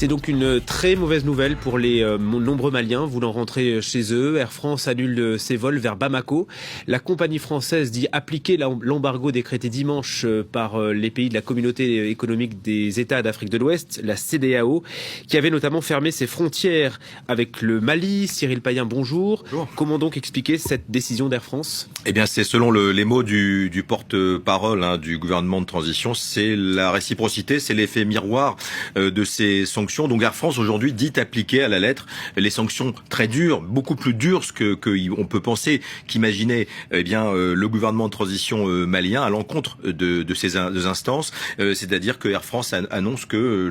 C'est donc une très mauvaise nouvelle pour les nombreux Maliens voulant rentrer chez eux. Air France annule ses vols vers Bamako. La compagnie française dit appliquer l'embargo décrété dimanche par les pays de la communauté économique des États d'Afrique de l'Ouest, la CEDEAO, qui avait notamment fermé ses frontières avec le Mali. Cyril Payen, bonjour. Bonjour. Comment donc expliquer cette décision d'Air France ? Eh bien, c'est selon les mots du porte-parole du gouvernement de transition, c'est la réciprocité, c'est l'effet miroir de ces sanctions. Donc Air France aujourd'hui dit appliquer à la lettre les sanctions très dures, beaucoup plus dures que on peut penser qu'imaginer le gouvernement de transition malien à l'encontre de ces instances. C'est-à-dire que Air France annonce que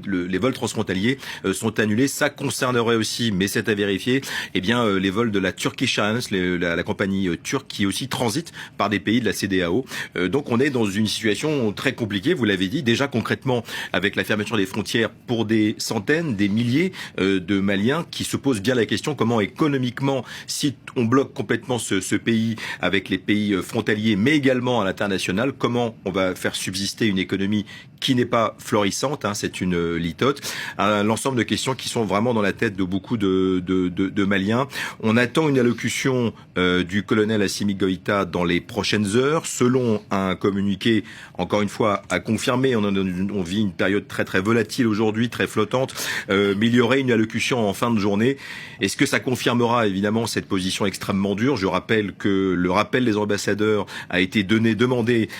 les vols transfrontaliers sont annulés. Ça concernerait aussi, mais c'est à vérifier, les vols de la Turkish Airlines, la compagnie turque qui aussi transite par des pays de la CEDEAO. Donc on est dans une situation très compliquée, vous l'avez dit, déjà concrètement avec la fermeture des frontières pour des centaines, des milliers de Maliens qui se posent bien la question comment économiquement, si on bloque complètement ce pays avec les pays frontaliers, mais également à l'international, comment on va faire subsister une économie qui n'est pas florissante, c'est une litote. L'ensemble de questions qui sont vraiment dans la tête de beaucoup de Maliens. On attend une allocution du colonel Assimi Goïta dans les prochaines heures, selon un communiqué, encore une fois, à confirmer. On vit une période très très volatile aujourd'hui, très flottante, mais il y aurait une allocution en fin de journée. Est-ce que ça confirmera évidemment cette position extrêmement dure ? Je rappelle que le rappel des ambassadeurs a été demandé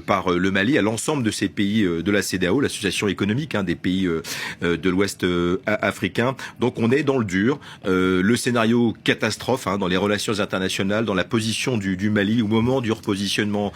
par le Mali à l'ensemble de ces pays de la CEDEAO, l'association économique des pays de l'Ouest africain. Donc on est dans le dur. Le scénario catastrophe dans les relations internationales, dans la position du Mali au moment du repositionnement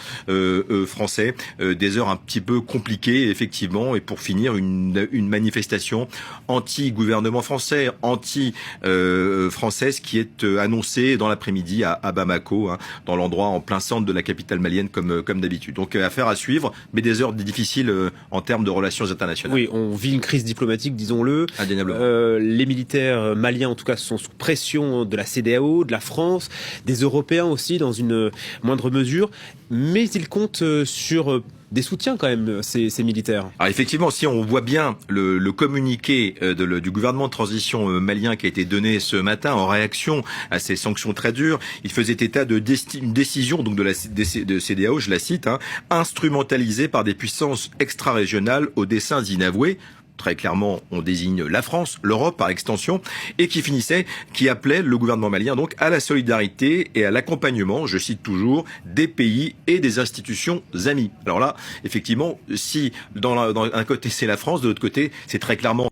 français. Des heures un petit peu compliquées effectivement. Et pour finir, une manifestation anti-gouvernement français, anti-française qui est annoncée dans l'après-midi à Bamako, dans l'endroit en plein centre de la capitale malienne comme d'habitude. Donc affaire à suivre, mais des heures difficiles en termes de relations internationales. Oui, on vit une crise diplomatique, disons-le. Indéniablement. Les militaires maliens, en tout cas, sont sous pression de la CEDEAO, de la France, des Européens aussi, dans une moindre mesure. Mais ils comptent sur des soutiens quand même, ces militaires. Alors effectivement, si on voit bien le communiqué du gouvernement de transition malien qui a été donné ce matin en réaction à ces sanctions très dures, il faisait état d'une décision donc de CEDEAO, je la cite, instrumentalisée par des puissances extra-régionales aux desseins inavoués. Très clairement, on désigne la France, l'Europe par extension, et qui appelait le gouvernement malien donc à la solidarité et à l'accompagnement, je cite toujours, des pays et des institutions amies. Alors là, effectivement, si d'un côté c'est la France, de l'autre côté c'est très clairement